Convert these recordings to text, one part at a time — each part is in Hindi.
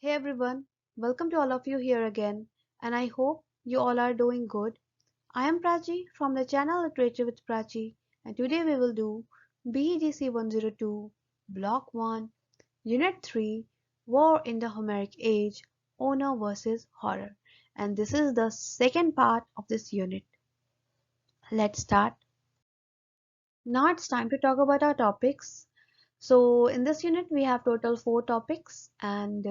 Hey everyone, welcome to all of you here again, and I hope you all are doing good. I am Prachi from the channel Literature with Prachi, and today we will do BGC 102, Block 1, Unit 3, War in the Homeric Age, Honor versus Horror. And this is the second part of this unit. Let's start. Now it's time to talk about our topics. So in this unit we have total 4 topics and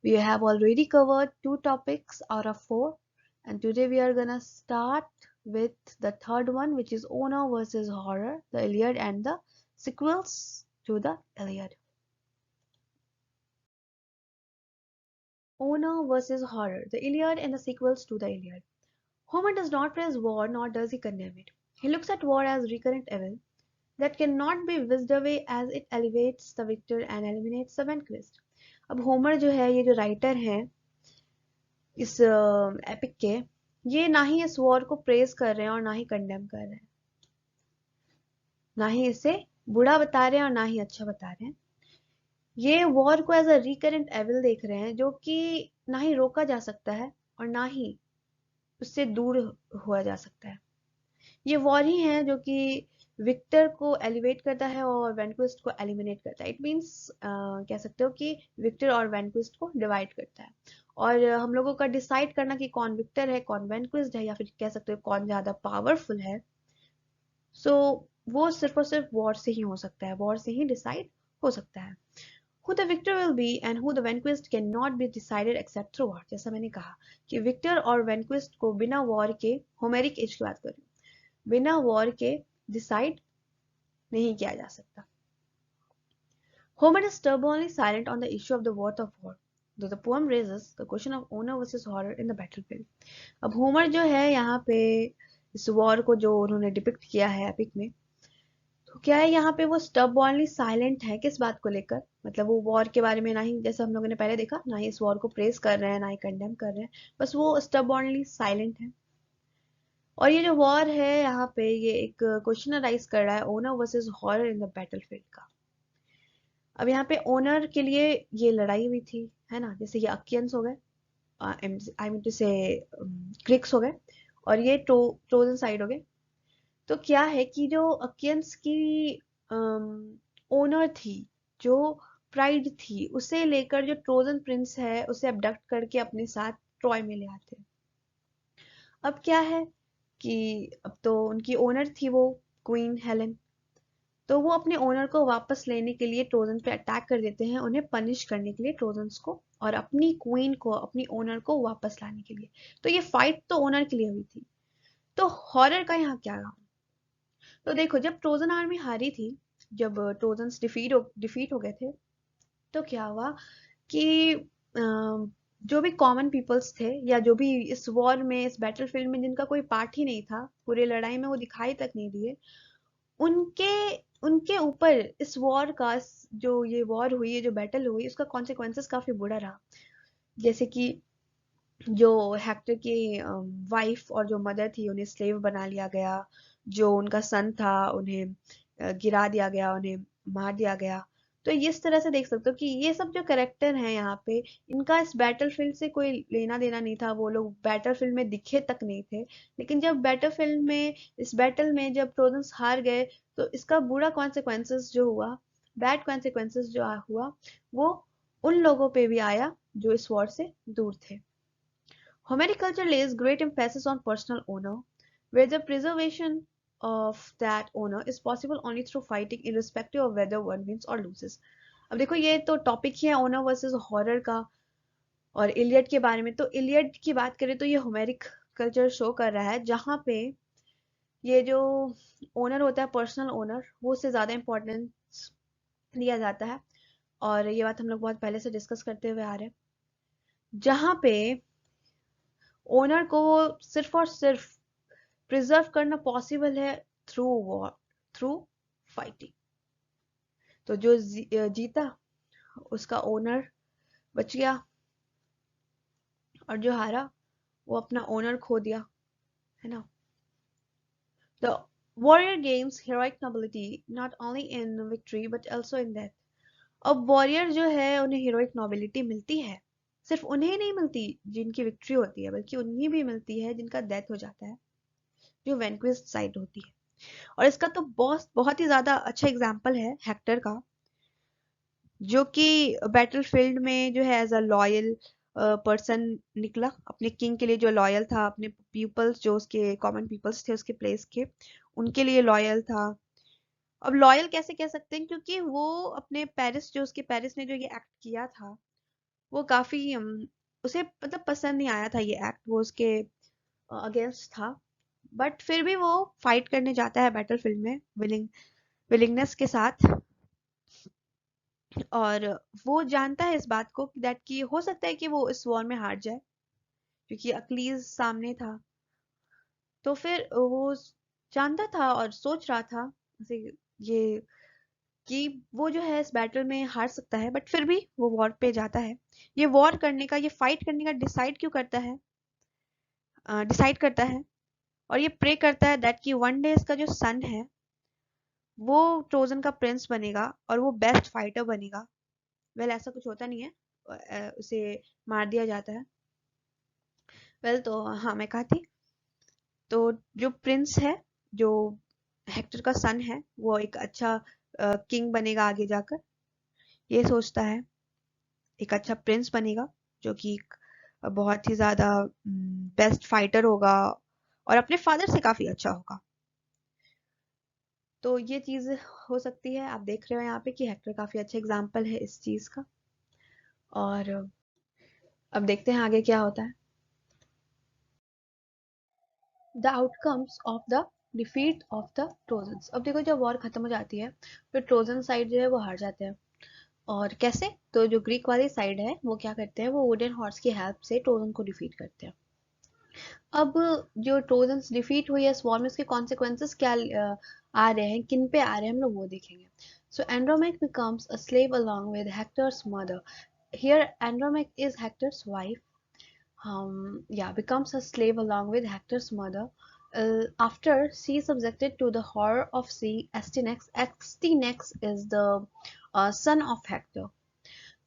we have already covered 2 topics out of 4, and today we are gonna start with the third one, which is Honor versus Horror, the Iliad and the sequels to the Iliad. Honor versus Horror, the Iliad and the sequels to the Iliad. Homer does not praise war nor does he condemn it. He looks at war as recurrent evil that cannot be whisked away as it elevates the victor and eliminates the vanquished. अब होमर जो है, ये जो राइटर हैं इस एपिक के, ये ना ही इस वॉर को प्रेज कर रहे हैं और ना ही कंडेम कर रहे हैं, ना ही इसे बुरा बता रहे हैं और ना ही अच्छा बता रहे हैं। ये वॉर को एज अ रिकरेंट एविल देख रहे हैं, जो कि ना ही रोका जा सकता है और ना ही उससे दूर हुआ जा सकता है। ये वॉर ही है जो कि विक्टर को एलिवेट करता है और वैनक्विस्ट को एलिमिनेट करता है। इट मीन्स कह सकते हो कि विक्टर और वैनक्विस्ट को डिवाइड करता है, और हम लोगों का डिसाइड करना कि कौन विक्टर है, कौन वैनक्विस्ट है, या फिर कह सकते हो कौन ज़्यादा पावरफुल है, सो वो सिर्फ और सिर्फ वॉर से ही हो सकता है, वॉर से ही डिसाइड हो सकता है। Who the victor will be and who the vanquished cannot be decided except through war। जैसा मैंने कहा कि विक्टर और वैनक्विस्ट को बिना वॉर के, होमेरिक एज की बात कर रही हूँ, बिना वॉर के डिसाइड नहीं किया जा सकता। Homer is stubbornly silent on the issue of the worth of war, though the poem raises the question of honor versus horror in the battlefield। अब होमर जो है यहाँ पे इस वॉर को जो उन्होंने डिपिक्ट किया है एपिक में, तो क्या है, यहाँ पे वो स्टबॉर्नली साइलेंट है किस बात को लेकर, मतलब वो वॉर के बारे में ना ही, जैसे हम लोगों ने पहले देखा, ना ही इस वॉर को प्रेस कर रहे हैं ना ही कंडेम कर रहे हैं, बस वो स्टबॉर्नली साइलेंट है। और ये जो वॉर है यहाँ पे, ये एक क्वेश्चन राइज कर रहा है owner versus horror in the battlefield का। अब यहाँ पे ओनर के लिए ये लड़ाई हुई थी, है ना, जैसे ये अकियंस हो गए, आई मीन टू से ग्रीक्स हो गए, और ये ट्रोजन साइड हो गए। तो क्या है कि जो अकियंस की ओनर थी, जो प्राइड थी, उसे लेकर जो ट्रोजन प्रिंस है उसे अबडक्ट करके अपने साथ ट्रॉय में ले आते हैं। अब क्या है कि अब तो उनकी ओनर थी वो क्वीन हेलेन, तो वो अपने ओनर को वापस लेने के लिए ट्रोजन पे अटैक कर देते हैं, उन्हें पनिश करने के लिए ट्रोजन्स को, और अपनी क्वीन को, अपनी ओनर को वापस लाने के लिए। तो ये फाइट तो ओनर के लिए हुई थी, तो हॉरर का यहाँ क्या रहा? तो देखो, जब ट्रोजन आर्मी हारी थी, जब ट्रोजन्स डिफीट हो गए थे, तो क्या हुआ कि जो भी कॉमन पीपल्स थे, या जो भी इस वॉर में, इस बैटलफील्ड में जिनका कोई पार्ट ही नहीं था, पूरे लड़ाई में वो दिखाई तक नहीं दिए, उनके उनके ऊपर इस वॉर का, जो ये वॉर हुई है, जो बैटल हुई, उसका कॉन्सिक्वेंसेस काफी बुरा रहा। जैसे कि जो हेक्टर की वाइफ और जो मदर थी, उन्हें स्लेव बना लिया गया, जो उनका सन था उन्हें गिरा दिया गया, उन्हें मार दिया गया। तो इस तरह से देख सकते हो कि ये सब जो कैरेक्टर हैं यहाँ पे, इनका इस बैटलफील्ड से कोई लेना देना नहीं था, वो लोग बैटलफील्ड में दिखे तक नहीं थे। लेकिन जब बैटलफील्ड में, इस बैटल में जब ट्रोजन्स हार गए, तो इसका बुरा कॉन्सिक्वेंसेस जो हुआ, बैड कॉन्सिक्वेंसेस जो हुआ, वो उन लोगों पे भी आया जो इस वॉर से दूर थे। Homeric culture lays great emphasis on personal honor, where the preservation of that honor is possible only through fighting, irrespective of whether one wins or loses। अब देखो, ये तो टॉपिक ही है ओनर वर्सेस हॉरर का, और इलियड के बारे में। तो इलियड की बात करें तो ये होमेरिक कल्चर शो कर रहा है, जहाँ पे ये जो ओनर होता है, पर्सनल ओनर, वो उससे ज़्यादा इम्पोर्टेंस दिया जाता है। और ये बात हम लोग बहुत पहले से डिस्कस करते हुए आ रहे हैं, जहाँ पे ओनर को सिर्फ और सिर्फ प्रिजर्व करना पॉसिबल है थ्रू वॉर, थ्रू फाइटिंग। तो जो जीता उसका ओनर बच गया, और जो हारा वो अपना ओनर खो दिया, है ना। The warrior gains heroic nobility not only in victory but also in death। अब वॉरियर जो है उन्हें हीरोइक नोबिलिटी मिलती है, सिर्फ उन्हें नहीं मिलती जिनकी विक्ट्री होती है, बल्कि उन्हें भी मिलती है जिनका डेथ हो जाता है, जो वैंक्विश्ड साइड होती है। और इसका तो बहुत बहुत ही ज्यादा अच्छा एग्जाम्पल है हेक्टर का, जो कि बैटलफील्ड में जो है एज अ लॉयल पर्सन निकला, अपने किंग के लिए जो लॉयल था, अपने पीपल्स जो उसके कॉमन पीपल्स थे उसके प्लेस के, उनके लिए लॉयल था। अब लॉयल कैसे कह सकते हैं, क्योंकि वो अपने पेरिस, जो उसके पेरिस ने जो ये एक्ट किया था, वो काफी उसे मतलब पसंद नहीं आया था ये एक्ट, वो उसके अगेंस्ट था। बट फिर भी वो फाइट करने जाता है बैटलफील्ड में विलिंगनेस के साथ। और वो जानता है इस बात को दैट कि हो सकता है कि वो इस वॉर में हार जाए, क्योंकि अक्लीज सामने था। तो फिर वो जानता था और सोच रहा था जैसे ये कि वो जो है इस बैटल में हार सकता है, बट फिर भी वो वॉर पे जाता है। ये वॉर करने का, ये फाइट करने का डिसाइड क्यों करता है, डिसाइड करता है और ये प्रे करता है दैट कि वन डे इसका जो सन है वो ट्रोजन का प्रिंस बनेगा और वो बेस्ट फाइटर बनेगा। वेल ऐसा कुछ होता नहीं है, उसे मार दिया जाता है। वेल तो हाँ, मैं कहा थी, तो जो प्रिंस है, जो हेक्टर का सन है, वो एक अच्छा किंग बनेगा आगे जाकर, ये सोचता है। एक अच्छा प्रिंस बनेगा जो कि एक बहुत ही ज्यादा बेस्ट फाइटर होगा और अपने फादर से काफी अच्छा होगा। तो ये चीज हो सकती है, आप देख रहे हो यहाँ पे कि हेक्टर काफी अच्छा एग्जाम्पल है इस चीज का। और अब देखते हैं आगे क्या होता है। The outcomes of the defeat of the trojans. अब देखो जब वॉर खत्म हो जाती है तो ट्रोजन साइड जो है वो हार जाते हैं। और कैसे, तो जो ग्रीक वाली साइड है वो क्या करते हैं, वो वुडन हॉर्स की हेल्प से ट्रोजन को डिफीट करते हैं। अब जो ट्रोजन्स डिफीट हुई है इस वॉर में, उसके कॉन्सिक्वेंसेस क्या आ रहे हैं, किन पे आ रहे हैं, हम लोग वो देखेंगे। So Andromache becomes a slave along with Hector's mother. Here Andromache is Hector's wife. Yeah, becomes a slave along with Hector's mother. After she is subjected to the horror of sea, Astyanax is the son of Hector,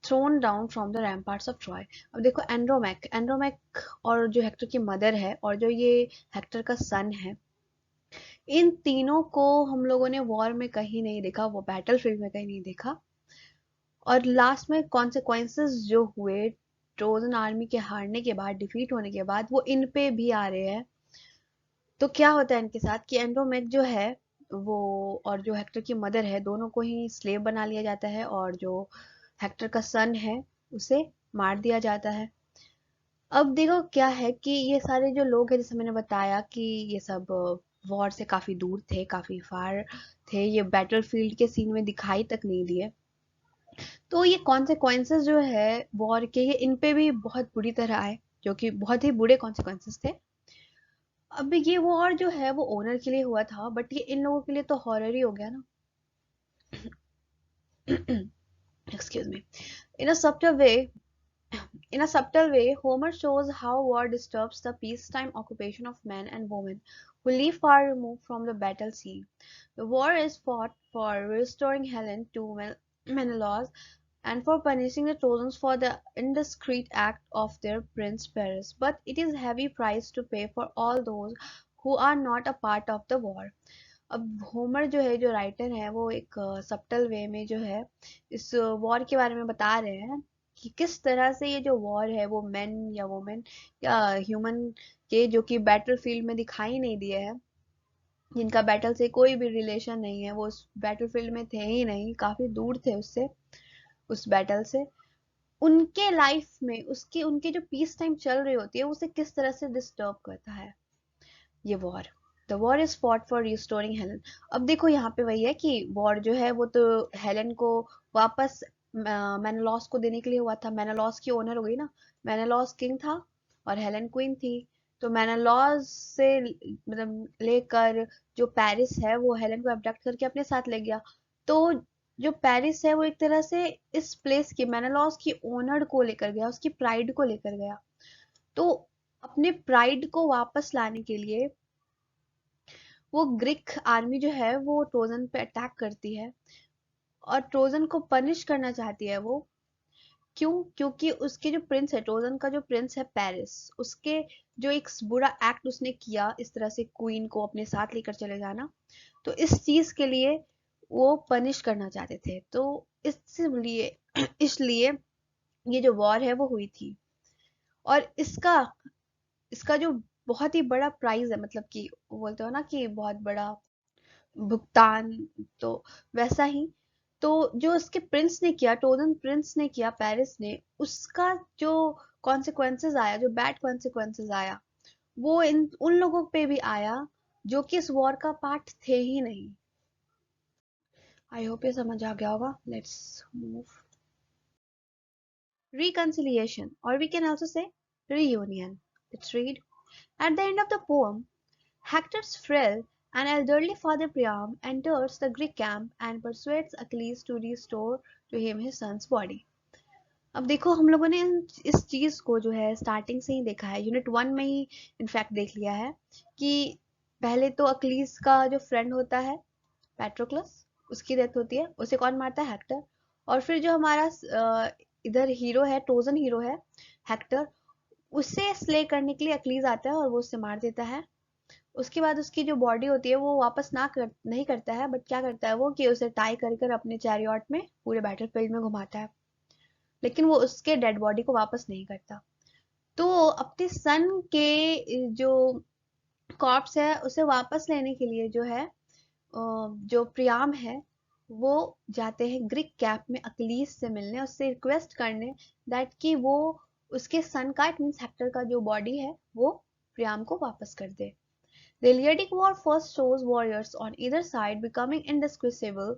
thrown down from the ramparts of Troy. अब देखो एंड्रोमैक और जो हेक्टर की मदर है और जो ये हेक्टर का सन है, इन तीनों को हम लोगों ने वॉर में कहीं नहीं देखा, वो बैटल फील्ड में कहीं नहीं देखा। और लास्ट में कॉन्सिक्वेंसेस जो हुए ट्रोजन आर्मी के हारने के बाद, डिफीट होने के बाद, वो इन पे भी आ रहे हैं। तो क्या होता है इनके साथ कि एंड्रोमेक जो है वो और जो हेक्टर की मदर है, दोनों को ही स्लेव बना लिया जाता है और जो हेक्टर का सन है उसे मार दिया जाता है। अब देखो क्या है कि ये सारे जो लोग हैं, जैसे मैंने बताया कि ये सब वॉर से काफी दूर थे, काफी फार थे, ये बैटल फील्ड के सीन में दिखाई तक नहीं दिए। तो ये कॉन्सिक्वेंसेस जो है वॉर के, ये इन पे भी बहुत बुरी तरह आए, जो कि बहुत ही बुरे कॉन्सिक्वेंसेस थे। अब ये वॉर जो है वो ओनर के लिए हुआ था, बट ये इन लोगों के लिए तो हॉरर ही हो गया ना। Excuse me. In a subtle way, Homer shows how war disturbs the peacetime occupation of men and women who live far removed from the battle scene. The war is fought for restoring Helen to Menelaus and for punishing the Trojans for the indiscreet act of their prince Paris, but it is a heavy price to pay for all those who are not a part of the war. अब होमर जो है, जो राइटर है, वो एक सब्टल वे में जो है इस वॉर के बारे में बता रहे हैं कि किस तरह से ये जो वॉर है वो मेन या वुमेन या ह्यूमन के, जो कि बैटल फील्ड में दिखाई नहीं दिए हैं, जिनका बैटल से कोई भी रिलेशन नहीं है, वो उस बैटल फील्ड में थे ही नहीं, काफी दूर थे उससे, उस बैटल से, उनके लाइफ में उसके उनके जो पीस टाइम चल रही होती है उसे किस तरह से डिस्टर्ब करता है ये war. The war is fought for restoring Helen. अब देखो यहाँ पे वही है कि वॉर जो है वो तो हेलन को वापस मेनेलॉस को देने के लिए हुआ था। मेनेलॉस की ओनर हो गई ना, मेनेलॉस किंग था और हेलन क्वीन थी। तो मेनेलॉस से मतलब लेकर जो पेरिस है वो हेलन को अबडक्ट करके अपने साथ ले गया। तो जो पेरिस है वो एक तरह से इस प्लेस की, मेनेलॉस की ओनर को लेकर गया, उसकी प्राइड को लेकर गया। तो अपने प्राइड को वापस लाने के लिए वो ग्रीक आर्मी जो है वो ट्रोजन पे अटैक करती है और ट्रोजन को पनिश करना चाहती है वो, क्यों? क्योंकि उसके जो प्रिंस है, ट्रोजन का जो प्रिंस है पेरिस, उसके जो एक बुरा एक्ट उसने किया, इस तरह से क्वीन को अपने साथ लेकर चले जाना, तो इस चीज के लिए वो पनिश करना चाहते थे। तो इसलिए इसलिए ये जो वॉर है वो हुई थी। और इसका इसका जो बहुत ही बड़ा प्राइज है, मतलब कि वो बोलते हो ना कि बहुत बड़ा भुगतान, तो वैसा ही, तो जो उसके प्रिंस ने किया, ट्रोजन प्रिंस ने किया पेरिस ने, उसका जो कॉन्सिक्वेंसेस आया, जो बैड कॉन्सिक्वेंसेस आया, वो इन उन लोगों पे भी आया जो कि इस वॉर का पार्ट थे ही नहीं। आई होप ये समझ आ गया होगा। Let's move. Reconciliation, or we can also say reunion. Let's read. At the end of the poem, Hector's frail and elderly father Priam enters the Greek camp and persuades Achilles to restore to him his son's body. अब देखो, हम लोगों ने इस चीज को जो है स्टार्टिंग से ही देखा है, यूनिट 1 में ही इनफैक्ट देख लिया है कि पहले तो अक्लीज का जो फ्रेंड होता है पेट्रोक्लस, उसकी डेथ होती है, उसे कौन मारता है? हेक्टर। और फिर जो हमारा इधर हीरो है, ट्रोजन हीरो है हेक्टर, उसे स्ले करने के लिए अक्लीज आता है और वो उसे मार देता है। उसके बाद उसकी जो बॉडी होती है वो वापस नहीं करता है, बट क्या करता है वो कि उसे टाई कर कर अपने चैरियट में पूरे बैटलफील्ड में घुमाता है, लेकिन वो उसके डेड बॉडी को वापस नहीं करता। तो अपने सन के जो कॉर्प्स है उसे वापस लेने के लिए जो है जो प्रियाम है वो जाते हैं ग्रीक कैंप में अक्लीस से मिलने, उससे रिक्वेस्ट करने दैट कि वो उसके सन का, इट मींस हेक्टर का जो बॉडी है वो प्रियाम को वापस कर दे। The Eleatic War first shows warriors on either side becoming indistinguishable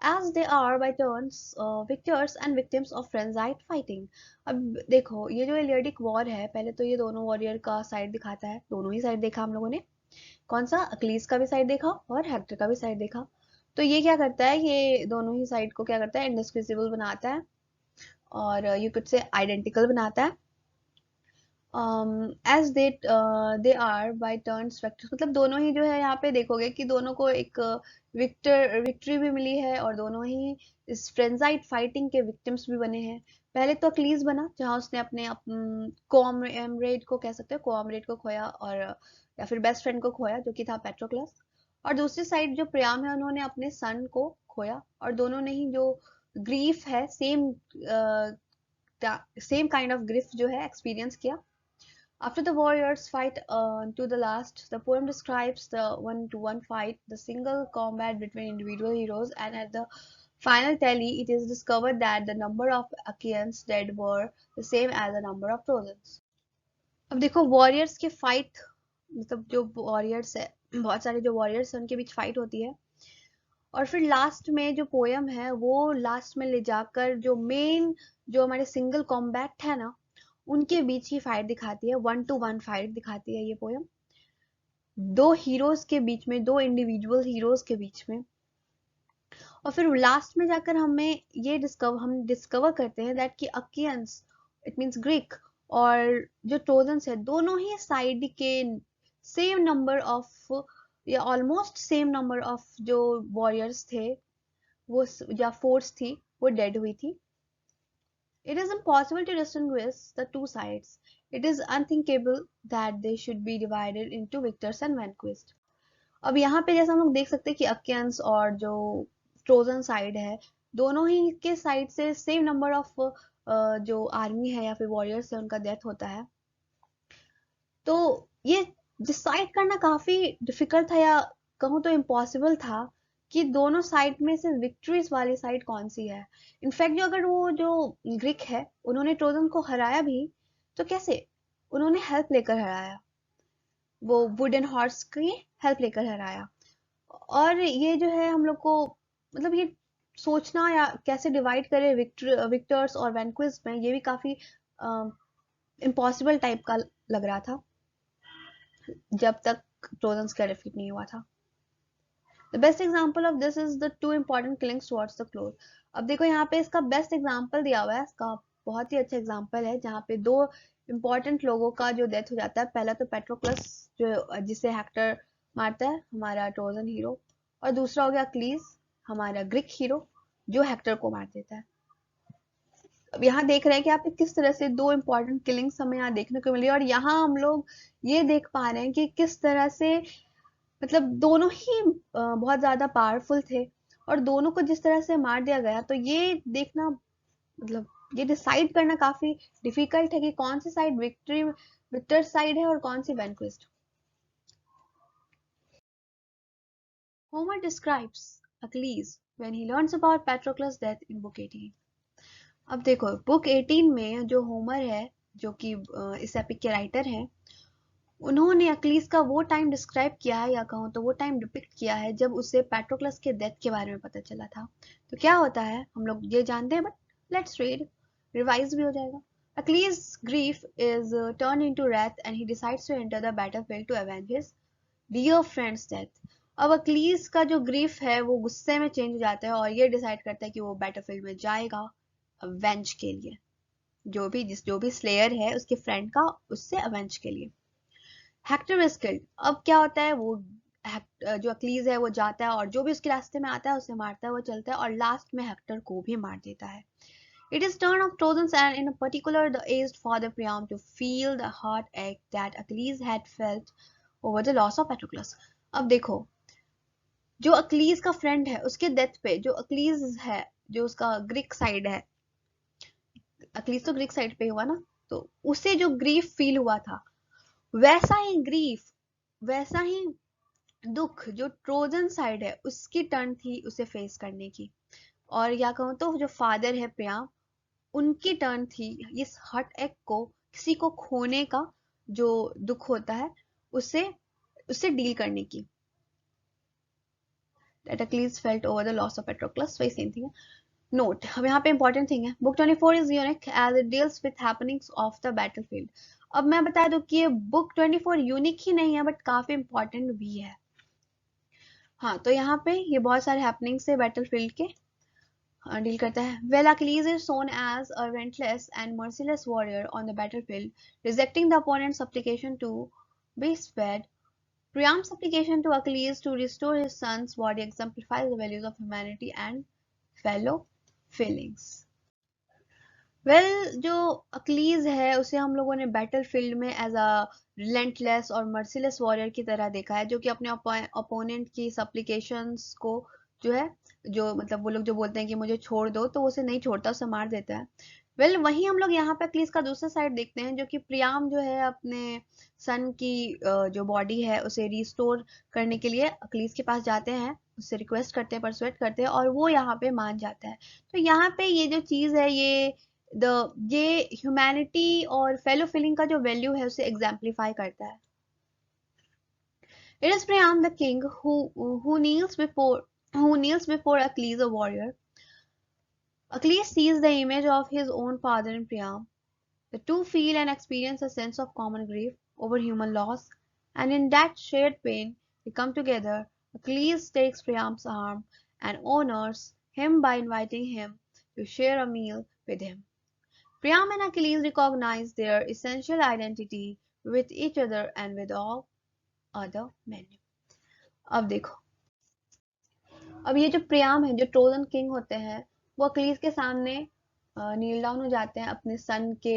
as they are by turns victors and victims of frenzied fighting. अब देखो, ये जो एलियडिक वॉर है, पहले तो ये दोनों वॉरियर का साइड दिखाता है, दोनों ही साइड देखा हम लोगों ने। कौन सा? अक्लीस का भी साइड देखा और हेक्टर का भी साइड देखा। तो ये क्या करता है, ये दोनों ही साइड को क्या करता है, इंडिस्क्विजिबल बनाता है, और यू कुड से आइडेंटिकल बनाता है। As they are by turns vectors, मतलब दोनों ही जो है, यहाँ पे देखोगे कि दोनों को एक विक्ट्री भी मिली है और दोनों ही इस फ्रेंजाइड फाइटिंग के विक्टिम्स भी बने हैं। पहले तो अक्लीज बना जहाँ उसने अपने कोमरेड को, कह सकते हो कोमरेड को खोया, और या फिर बेस्ट फ्रेंड को खोया जो कि था पेट्रोक्लस। और दूसरी साइड जो प्रियाम है, उन्होंने अपने सन को खोया, और दोनों ने ही जो ग्रीफ है, सेम काइंड ऑफ ग्रिफ जो है एक्सपीरियंस किया। After the warriors fight to the last, the poem describes the one-to-one fight, the single combat between individual heroes, and at the final tally, it is discovered that the number of Achaeans dead were the same as the number of Trojans. अब देखो, वॉरियर्स के फाइट, मतलब जो वॉरियर्स है, बहुत सारे जो वॉरियर्स हैं उनके बीच फाइट होती है, और फिर लास्ट में जो पोयम है वो लास्ट में ले जाकर जो मेन, जो हमारे सिंगल कॉम्बैट है ना, उनके बीच की फाइट दिखाती है, 1-to-1 फाइट दिखाती है ये पोयम, दो हीरोज के बीच में, दो इंडिविजुअल हीरोज के बीच में। और फिर लास्ट में जाकर हम डिस्कवर करते हैं दैट कि अकियंस, इट मींस ग्रीक, और जो ट्रोजन्स है, दोनों ही साइड के सेम नंबर ऑफ, या ऑलमोस्ट सेम नंबर ऑफ जो वॉरियर्स थे, वो या फोर्स थी, वो डेड हुई थी। It is impossible to distinguish the two sides. It is unthinkable that they should be divided into victors and vanquished. अब यहाँ पे जैसा हम लोग देख सकते हैं कि अकियंस और जो ट्रोजन साइड है, दोनों ही के साइड से सेम नंबर ऑफ जो आर्मी है या फिर वॉरियर्स है, उनका डेथ होता है। तो ये डिसाइड करना काफी डिफिकल्ट था, या कहूँ तो इम्पॉसिबल था कि दोनों साइड में से विक्ट्रीज वाली साइड कौन सी है। इनफैक्ट जो अगर वो जो ग्रीक है, उन्होंने ट्रोजन को हराया भी, तो कैसे? उन्होंने हेल्प लेकर हराया, वो वुडन हॉर्स की हेल्प लेकर हराया। और ये जो है हम लोग को, मतलब ये सोचना या कैसे डिवाइड करें विक्टर्स और वैंक्विस में, ये भी काफी इम्पॉसिबल टाइप का लग रहा था जब तक ट्रोजन्स का डिफीट नहीं हुआ था। The best example of this is the two important killings towards the close. अब देखो यहाँ पे इसका बेस्ट एग्जाम्पल दिया हुआ है, इसका बहुत ही अच्छा एग्जाम्पल है, जहाँ पे दो इम्पोर्टेंट लोगों का जो डेथ हो जाता है। पहला तो पेट्रोक्लस, जो जिसे हेक्टर मारता है, हमारा ट्रोजन हीरो, और दूसरा हो गया अक्लीज, हमारा ग्रीक हीरो, जो हेक्टर को मार देता है। अब यहाँ देख रहे हैं कि आप किस तरह से दो इंपॉर्टेंट किलिंग्स हमें यहाँ देखने को मिली, और यहाँ हम लोग ये देख पा रहे हैं कि किस तरह से मतलब दोनों ही बहुत ज्यादा पावरफुल थे, और दोनों को जिस तरह से मार दिया गया, तो ये देखना मतलब ये डिसाइड करना काफी डिफिकल्ट है कि कौन सी साइड विक्टर साइड है और कौन सी vanquished. Homer describes Achilles when he learns about Patroclus' death in book 18. अब देखो बुक 18 में जो होमर है, जो कि इस एपिक के राइटर हैं, उन्होंने अक्लीज का वो टाइम डिस्क्राइब किया है, या कहूँ तो वो टाइम डिपिक्ट किया है जब उसे पैट्रोक्लस के डेथ के बारे में पता चला था। तो क्या होता है हम लोग ये जानते हैं, बट लेट्स रीड, रिवाइज भी हो जाएगा। Achilles' grief is turned into wrath and he decides to enter the battlefield to avenge his dear friend's death. अब अक्लीज का जो ग्रीफ है वो गुस्से में चेंज हो जाता है और ये डिसाइड करता है कि वो बैटलफील्ड में जाएगा अवेंज के लिए, जो भी स्लेयर है उसके फ्रेंड का, उससे अवेंज के लिए। Hector is killed. अब क्या होता है, वो जो अक्लीज है वो जाता है और जो भी उसके रास्ते में आता है उसे मारता है, वो चलता है और लास्ट में हेक्टर को भी मार देता है। It is turn of Trojans and in particular the aged father Priam to feel the heartache that Achilles had felt over the loss of Patroclus. अब देखो, जो अक्लीज का फ्रेंड है उसके डेथ पे, जो अक्लीज है जो उसका ग्रीक साइड है, अक्लीज तो ग्रीक साइड पे हुआ ना, तो उसे जो ग्रीफ फील हुआ था, वैसा ही ग्रीफ, वैसा ही दुख जो ट्रोजन साइड है उसकी टर्न थी उसे फेस करने की। और या कहूँ तो जो फादर है प्रियाम, उनकी टर्न थी इस हर्ट एक को, किसी को खोने का जो दुख होता है, उससे उससे डील करने की। That Achilles felt over the loss of Patroclus, वही सेम थिंग है। नोट, अब यहाँ पे इंपॉर्टेंट थिंग है, book 24 is unique as it deals with happenings of the battlefield. अब मैं बता दूं कि ये बुक 24 यूनिक ही नहीं है बट काफी इंपॉर्टेंट भी है। हाँ, तो यहाँ पे ये बहुत सारे हैपनिंग्स है बैटलफील्ड के डील करता है। Well, Achilles is shown as a relentless and merciless warrior on the battlefield, rejecting the opponent's supplication to be spared. Priam's supplication to Achilles to restore his son's body exemplifies the values of humanity and fellow feelings. जो अक्लीज है उसे हम लोगों ने बैटल फील्ड में एज अ रिलेंटलेस और मर्सीलेस वॉरियर की तरह देखा है, जो कि अपने अपोनेंट की सप्लिकेशंस को जो है, जो मतलब वो लोग जो बोलते हैं कि मुझे छोड़ दो, तो वो उसे नहीं छोड़ता, उसे मार देता है। वहीं हम लोग यहाँ पे अक्लीज का दूसरा साइड देखते हैं, जो कि प्रियाम जो है अपने सन की जो बॉडी है उसे रिस्टोर करने के लिए अक्लीज के पास जाते हैं, उससे रिक्वेस्ट करते हैं, परसुएट करते हैं, और वो यहाँ पे मान जाता है। तो यहाँ पे ये जो चीज है, ये ह्यूमैनिटी और फेलो फीलिंग का जो वैल्यू है उसे एग्जाम्पलीफाई करता है। It is Priam the king who kneels before Achilles a warrior. Achilles sees the image of his own father in Priam. The two feel and experience a sense of common grief over human loss, and in that shared pain they come together. Achilles takes Priam's arm and honors him by inviting him to share a meal with him. Priam and Achilles recognize their essential identity with each other and with all other men. अब देखो, अब ये जो प्रियाम है, जो ट्रोजन किंग होते हैं, वो अक्लीज के सामने नील डाउन हो जाते हैं अपने सन के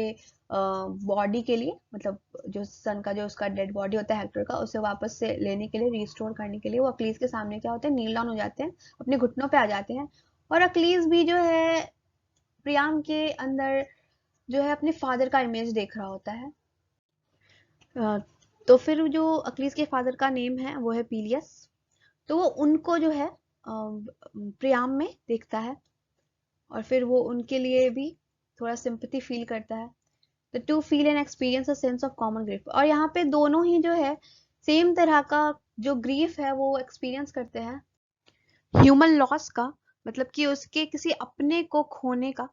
बॉडी के लिए, मतलब जो सन का जो उसका डेड बॉडी होता है हेक्टर का, उसे वापस से लेने के लिए, रिस्टोर करने के लिए वो अक्लीज के सामने क्या होते हैं, नील डाउन हो जाते हैं, अपने घुटनों पे आ जाते हैं। और अक्लीज भी जो है प्रियाम के अंदर जो है अपने फादर का इमेज देख रहा होता है। तो फिर जो अक्लीज के फादर का नेम है वो है पीलियस, तो वो उनको जो है प्रियाम में देखता है और फिर वो उनके लिए भी थोड़ा सिंपैथी फील करता है। The two feel and experience a sense of common grief. और यहाँ पे दोनों ही जो है सेम तरह का जो ग्रीफ है वो एक्सपीरियंस करते हैं, ह्यूमन लॉस का, मतलब कि उसके किसी अपने को खोने का।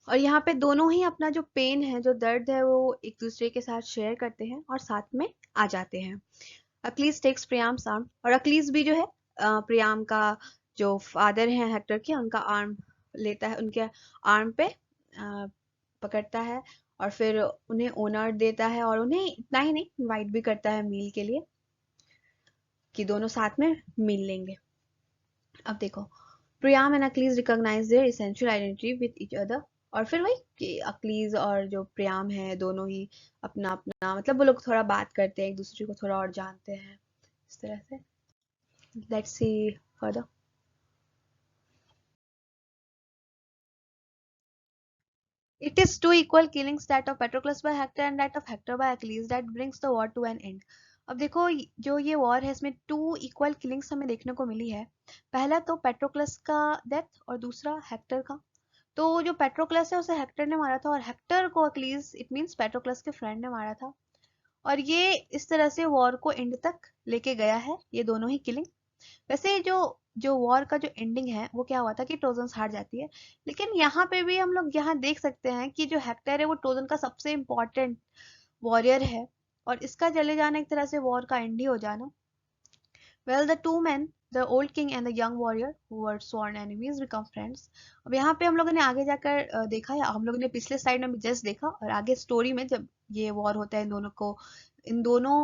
और यहाँ पे दोनों ही अपना जो पेन है, जो दर्द है, वो एक दूसरे के साथ शेयर करते हैं और साथ में आ जाते हैं। अक्लीज टेक्स प्रियाम्स आर्म, और अक्लीज भी जो है प्रियाम का जो फादर है हेक्टर के, उनका आर्म लेता है, उनके आर्म पे पकड़ता है और फिर उन्हें ओनर देता है, और उन्हें इतना ही नहीं इनवाइट भी करता है मील के लिए कि दोनों साथ में मील लेंगे। अब देखो, Priam and Achilles recognize their essential identity with each other और फिर वही कि अक्लीज और जो प्रियाम है दोनों ही अपना अपना मतलब वो लोग थोड़ा बात करते हैं, एक दूसरे को थोड़ा और जानते हैं इस तरह से। Let's see further. It is two equal killings, that of Patroclus by Hector and that of Hector by Achilles, that brings the war to an end. अब देखो जो ये वॉर है इसमें टू इक्वल किलिंग्स हमें देखने को मिली है। पहला तो पेट्रोक्लस का डेथ और दूसरा हेक्टर का। तो जो पेट्रोक्लस है उसे हेक्टर ने मारा था और हेक्टर को अक्लीज इट मींस पेट्रोक्लस के फ्रेंड ने मारा था। और ये इस तरह से वॉर को एंड तक लेके गया है ये दोनों ही किलिंग। वैसे जो जो वॉर का जो एंडिंग है वो क्या हुआ था कि ट्रोजन्स हार जाती है। लेकिन यहाँ पे भी हम लोग यहाँ देख सकते हैं कि जो हेक्टर है वो ट्रोजन का सबसे इम्पोर्टेंट वॉरियर है और इसका चले जाना एक तरह से वॉर का एंड ही हो जाना। Well the two man the old king and the young warrior who were sworn enemies become friends. अब यहाँ पे हम लोगों ने आगे जाकर देखा या हम लोगों ने पिछले स्लाइड में भी जस्ट देखा और आगे स्टोरी में जब ये वॉर होता है इन दोनों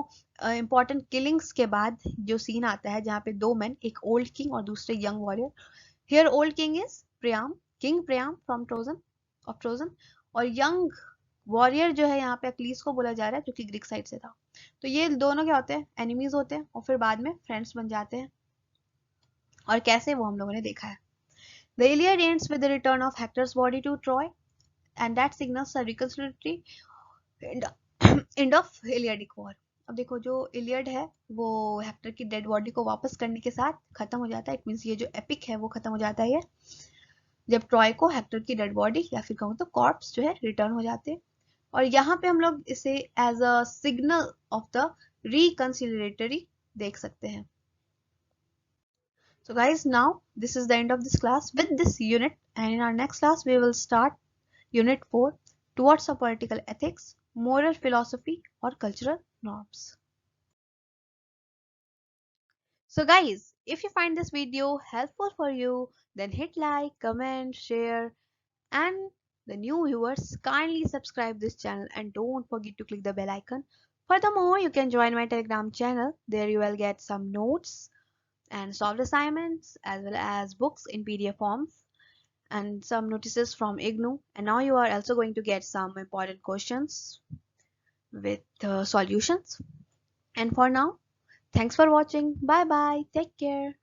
इंपॉर्टेंट किलिंग्स के बाद जो सीन आता है जहाँ पे दो मैन एक ओल्ड किंग और दूसरे young warrior. Here old king is Priam, king Priam from Trojan of Trojan. और यंग वॉरियर जो है यहाँ पे अक्लीस को बोला जा रहा है जो कि ग्रीक साइड से था। तो ये दोनों क्या होते हैं एनिमीज होते हैं और फिर बाद में फ्रेंड्स बन जाते हैं और कैसे वो हम लोगों ने देखा है। The Iliad ends with the return of Hector's body to Troy and that signals a reconciliatory end of Iliadic war। अब देखो जो इलियड है वो हेक्टर की डेड बॉडी को वापस करने के साथ खत्म हो जाता है। इट मींस ये जो एपिक है वो खत्म हो जाता है जब ट्रॉय को हेक्टर की डेड बॉडी या फिर कहूँ तो कॉर्प्स जो है रिटर्न हो जाते हैं। और यहाँ पे हम लोग इसे as a signal of the reconciliatory देख सकते हैं। So guys, now this is the end of this class with this unit, and in our next class we will start unit 4 towards a political ethics, moral philosophy or cultural norms. So guys, if you find this video helpful for you, then hit like, comment, share, and the new viewers kindly subscribe this channel and don't forget to click the bell icon. Furthermore, you can join my Telegram channel. There you will get some notes and solved assignments as well as books in PDF forms and some notices from IGNU. And now you are also going to get some important questions with solutions. And for now, thanks for watching. Bye bye. Take care.